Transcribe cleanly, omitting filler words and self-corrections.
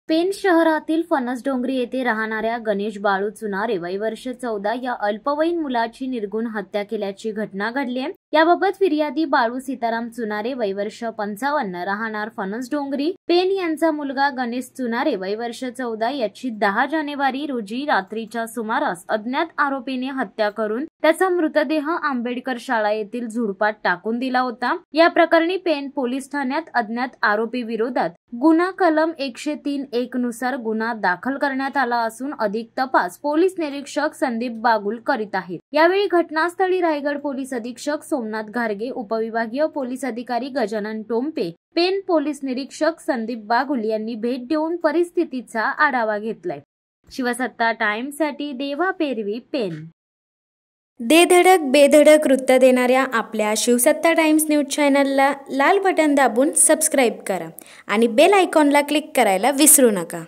पेण शहरातील फणसडोंगरी येथे राहणाऱ्या गणेश बाळू चुनारे वय वर्ष 14 या अल्पवयीन मुलाची निर्गुण हत्या केल्याची घटना घडली आहे। याबाबत फिर्यादी बाळू सीताराम चुनारे वय वर्ष 55 राहणार फणसडोंगरी पेण यांचा मुलगा गणेश चुनारे वय वर्ष 14 याची 10 जानेवारी रोजी रात्रीच्या सुमारास अज्ञात आरोपीने हत्या करून त्याचा मृतदेह आंबेडकर शाळा येथील झुडपात टाकून दिला होता। या प्रकरणी पेण पोलीस ठाण्यात अज्ञात आरोपी विरोधात गुन्हा कलम 103(1) नुसार गुन्हा दाखल करण्यात आला असून अधिक तपास पोलीस निरीक्षक संदीप बागुल करीत आहेत। यावेळी घटनास्थळी रायगड पोलीस अधीक्षक सोमनाथ घारगे, उपविभागीय पोलीस अधिकारी गजानन टोम्पे, पेण पोलीस निरीक्षक संदीप बागुल यांनी भेट देऊन परिस्थितीचा आढावा घेतलाय। शिवसत्ता टाइम्स साठी देवा पेरवी, पेण। धडक बेधडक वृत्त देणाऱ्या आपल्या शिवसत्ता टाइम्स न्यूज चॅनलला लाल बटन दाबून सबस्क्राईब करा आणि बेल आयकॉनला क्लिक करायला विसरू नका।